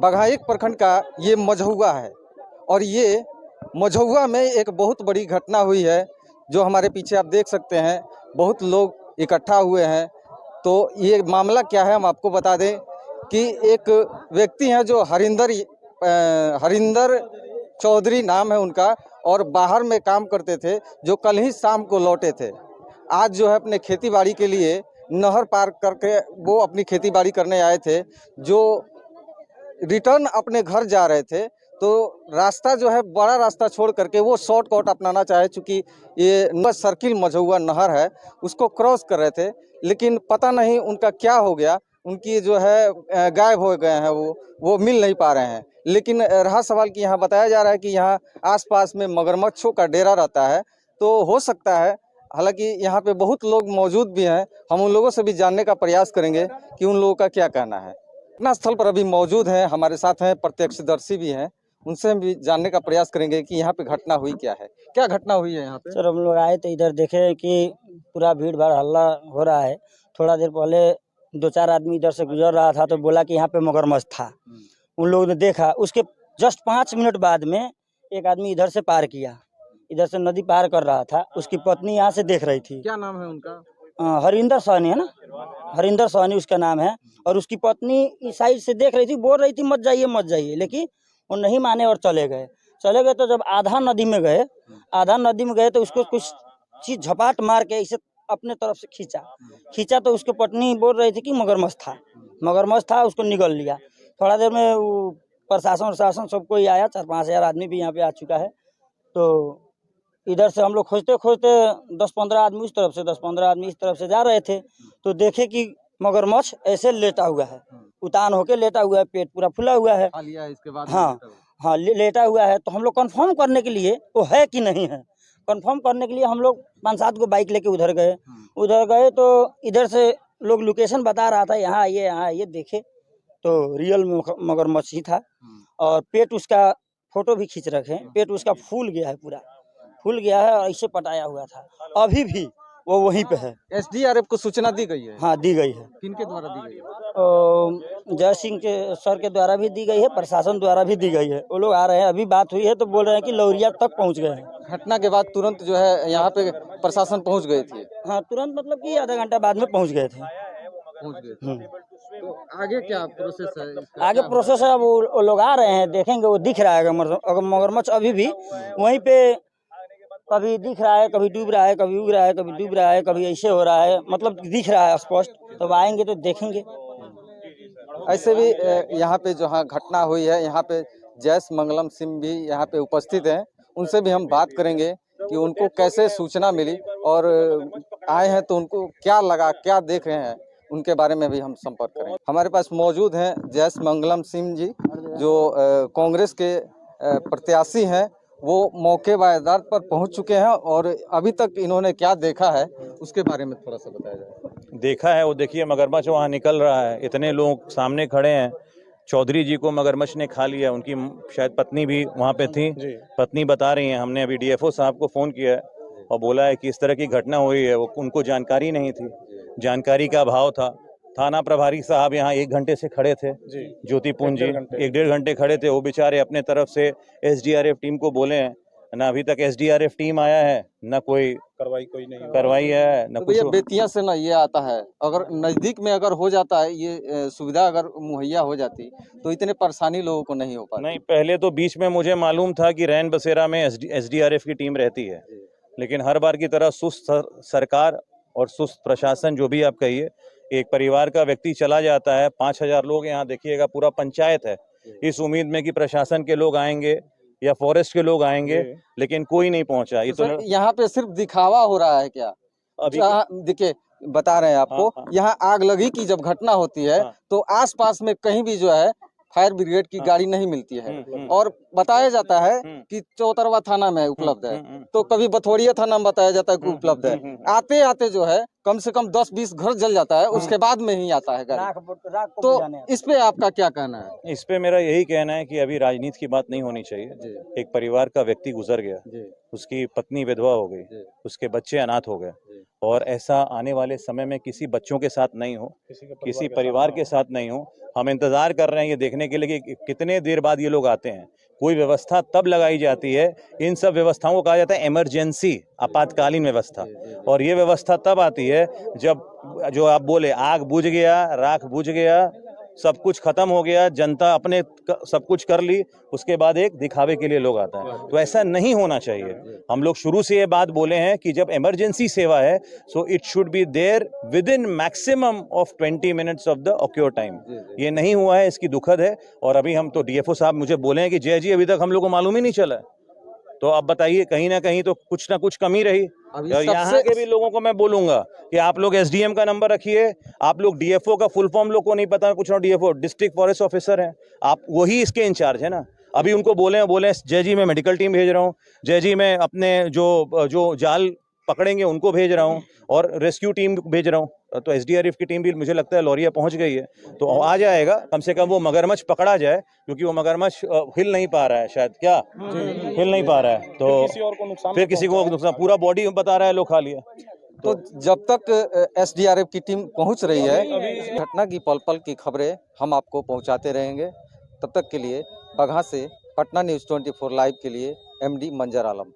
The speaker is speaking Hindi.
बघाइक प्रखंड का ये मझौआ है और ये मझौआ में एक बहुत बड़ी घटना हुई है जो हमारे पीछे आप देख सकते हैं। बहुत लोग इकट्ठा हुए हैं। तो ये मामला क्या है हम आपको बता दें कि एक व्यक्ति हैं जो हरिंदर चौधरी नाम है उनका और बाहर में काम करते थे, जो कल ही शाम को लौटे थे। आज जो है अपने खेती बाड़ी के लिए नहर पार करके वो अपनी खेती बाड़ी करने आए थे। जो रिटर्न अपने घर जा रहे थे तो रास्ता जो है बड़ा रास्ता छोड़ करके वो शॉर्टकट अपनाना चाहे, चूँकि ये सर्किल मझौआ नहर है उसको क्रॉस कर रहे थे, लेकिन पता नहीं उनका क्या हो गया। उनकी जो है गायब हो गए हैं, वो मिल नहीं पा रहे हैं। लेकिन रहा सवाल कि यहाँ बताया जा रहा है कि यहाँ आसपास में मगरमच्छों का डेरा रहता है, तो हो सकता है। हालांकि यहाँ पे बहुत लोग मौजूद भी हैं, हम उन लोगों से भी जानने का प्रयास करेंगे कि उन लोगों का क्या कहना है। घटना स्थल पर अभी मौजूद हैं, हमारे साथ हैं प्रत्यक्षदर्शी भी हैं, उनसे हम भी जानने का प्रयास करेंगे कि यहाँ पे घटना हुई क्या है, क्या घटना हुई है यहाँ पे। सर हम लोग आए तो इधर देखे कि पूरा भीड़ भाड़ हल्ला हो रहा है। थोड़ा देर पहले 2-4 आदमी इधर से गुजर रहा था तो बोला कि यहाँ पे मगरमच्छ था। उन लोगों ने देखा, उसके जस्ट 5 मिनट बाद में एक आदमी इधर से पार किया, इधर से नदी पार कर रहा था। उसकी पत्नी यहाँ से देख रही थी। क्या नाम है उनका? हरिंदर सहनी है ना, हरिंदर सहनी उसका नाम है। और उसकी पत्नी इस साइड से देख रही थी, बोल रही थी मत जाइए मत जाइए, लेकिन वो नहीं माने और चले गए। तो जब आधा नदी में गए तो उसको कुछ चीज झपाट मार के इसे अपने तरफ से खींचा तो उसकी पत्नी बोल रही थी कि मगरमच्छ था, उसको निगल लिया। थोड़ा देर में वो प्रशासन सब कोई आया, 4-5 हज़ार आदमी भी यहाँ पे आ चुका है। तो इधर से हम लोग खोजते खोजते 10-15 आदमी उस तरफ से 10-15 आदमी इस तरफ से जा रहे थे तो देखे कि मगरमच्छ ऐसे लेटा हुआ है, उतान होके लेटा हुआ है, पेट पूरा फुला हुआ है। इसके बाद हाँ लेटा हुआ है। तो हम लोग कंफर्म करने के लिए वो है कि नहीं है, कंफर्म करने के लिए हम लोग 5-7 को बाइक लेके उधर गए तो इधर से लोग लोकेशन बता रहा था, यहाँ आइए देखे तो रियल में मगरमच्छ ही था। और पेट उसका फोटो भी खींच रखे हैं, पेट उसका फूल गया है और ऐसे पटाया हुआ था। अभी भी वो वहीं पे है। एसडीआरएफ को सूचना दी गई है? हाँ दी गई है। किनके द्वारा दी गई है? जय सिंह के सर के द्वारा भी दी गई है, प्रशासन द्वारा भी दी गई है। वो लोग आ रहे हैं, अभी बात हुई है तो बोल रहे हैं कि लौरिया तक पहुंच गए हैं। घटना के बाद तुरंत जो है यहाँ पे प्रशासन पहुंच गई थी? हाँ तुरंत, मतलब कि आधा घंटा बाद में पहुंच गए थे। तो आगे क्या प्रोसेस है? आगे प्रोसेस है, अब वो लोग आ रहे हैं, देखेंगे। वो दिख रहा है अगर मगरमच्छ अभी भी वहीं पे कभी दिख रहा है, कभी डूब रहा है, कभी उग रहा है, कभी डूब रहा है, कभी ऐसे हो रहा है, मतलब दिख रहा है स्पष्ट। तब आएंगे तो देखेंगे। ऐसे भी यहाँ पे जहाँ घटना हुई है यहाँ पे जयस मंगलम सिंह भी यहाँ पे उपस्थित हैं, उनसे भी हम बात करेंगे कि उनको कैसे सूचना मिली और आए हैं तो उनको क्या लगा, क्या देख रहे हैं, उनके बारे में भी हम संपर्क करेंगे। हमारे पास मौजूद हैं जयस मंगलम सिंह जी, जो कांग्रेस के प्रत्याशी हैं। वो मौके वारदात पर पहुंच चुके हैं और अभी तक इन्होंने क्या देखा है उसके बारे में थोड़ा सा बताया जाए। देखा है वो, देखिए मगरमच्छ वहाँ निकल रहा है, इतने लोग सामने खड़े हैं। चौधरी जी को मगरमच्छ ने खा लिया, उनकी शायद पत्नी भी वहाँ पे थी। पत्नी बता रही हैं, हमने अभी डीएफओ साहब को फ़ोन किया है और बोला है कि इस तरह की घटना हुई है। वो उनको जानकारी नहीं थी, जानकारी का अभाव था। थाना प्रभारी साहब यहाँ 1 घंटे से खड़े थे, ज्योतिपुंज जी 1-1.5 घंटे खड़े थे। वो बेचारे अपने तरफ से एसडीआरएफ टीम को बोले हैं, ना अभी तक एसडीआरएफ टीम आया है, ना कोई कार्रवाई है, ना तो कुछ। भैया बेतिया से ना ये आता है, अगर नजदीक में अगर हो जाता है ये सुविधा अगर मुहैया हो जाती तो इतने परेशानी लोगों को नहीं हो पाती। नहीं, पहले तो बीच में मुझे मालूम था कि रैन बसेरा में एसडीआरएफ की टीम रहती है, लेकिन हर बार की तरह सुस्त सरकार और सुस्त प्रशासन, जो भी आप कहिए। एक परिवार का व्यक्ति चला जाता है, 5,000 लोग यहाँ देखिएगा, पूरा पंचायत है, इस उम्मीद में कि प्रशासन के लोग आएंगे या फॉरेस्ट के लोग आएंगे, लेकिन कोई नहीं पहुंचा। ये तो यहाँ पे सिर्फ दिखावा हो रहा है क्या? अभी देखिए बता रहे हैं आपको, हाँ। यहाँ आग लगी की जब घटना होती है तो आसपास में कहीं भी जो है फायर ब्रिगेड की गाड़ी नहीं मिलती है और बताया जाता है कि चौतरवा थाना में उपलब्ध है, तो कभी बथोड़िया थाना में बताया जाता है कि उपलब्ध है। आते आते जो है कम से कम 10-20 घर जल जाता है, उसके बाद में ही आता है गाड़ी। तो इस पे आपका क्या कहना है? इस पे मेरा यही कहना है कि अभी राजनीति की बात नहीं होनी चाहिए। एक परिवार का व्यक्ति गुजर गया, उसकी पत्नी विधवा हो गई, उसके बच्चे अनाथ हो गए, और ऐसा आने वाले समय में किसी बच्चों के साथ नहीं हो, किसी परिवार के साथ नहीं हो। हम इंतज़ार कर रहे हैं ये देखने के लिए कि कितने देर बाद ये लोग आते हैं। कोई व्यवस्था तब लगाई जाती है, इन सब व्यवस्थाओं को कहा जाता है इमरजेंसी, आपातकालीन व्यवस्था, और ये व्यवस्था तब आती है जब जो आप बोले आग बुझ गया, राख बुझ गया, सब कुछ खत्म हो गया, जनता अपने सब कुछ कर ली, उसके बाद एक दिखावे के लिए लोग आता है। तो ऐसा नहीं होना चाहिए। हम लोग शुरू से ये बात बोले हैं कि जब इमरजेंसी सेवा है so it should be there within maximum of 20 minutes of the occur time. ये नहीं हुआ है, इसकी दुखद है। और अभी हम तो डीएफओ साहब मुझे बोले हैं कि जय जी अभी तक हम लोग को मालूम ही नहीं चला है। तो अब बताइए, कहीं ना कहीं तो कुछ ना कुछ कमी रही। अभी और यहाँ के भी लोगों को मैं बोलूंगा कि आप लोग एसडीएम का नंबर रखिए। आप लोग डीएफओ का फुल फॉर्म लोग को नहीं पता, कुछ ना, डीएफओ डिस्ट्रिक्ट फॉरेस्ट ऑफिसर है, आप वही इसके इंचार्ज है ना। अभी उनको बोले जय जी मैं मेडिकल टीम भेज रहा हूँ, जय जी मैं अपने जो जाल पकड़ेंगे उनको भेज रहा हूँ, और रेस्क्यू टीम भेज रहा हूँ। तो एसडीआरएफ की टीम भी मुझे लगता है लौरिया पहुंच गई है, तो आ जाएगा। कम से कम वो मगरमच्छ पकड़ा जाए, क्योंकि वो मगरमच्छ हिल नहीं पा रहा है, शायद क्या हिल नहीं पा रहा है, तो फिर किसी को नुकसान, पूरा बॉडी बता रहा है लोग खा लिया। तो जब तक एसडीआरएफ की टीम पहुंच रही है, घटना की पल पल की खबरें हम आपको पहुंचाते रहेंगे। तब तक के लिए बगहा से पटना न्यूज़ 24 लाइव के लिए एमडी मंजर आलम।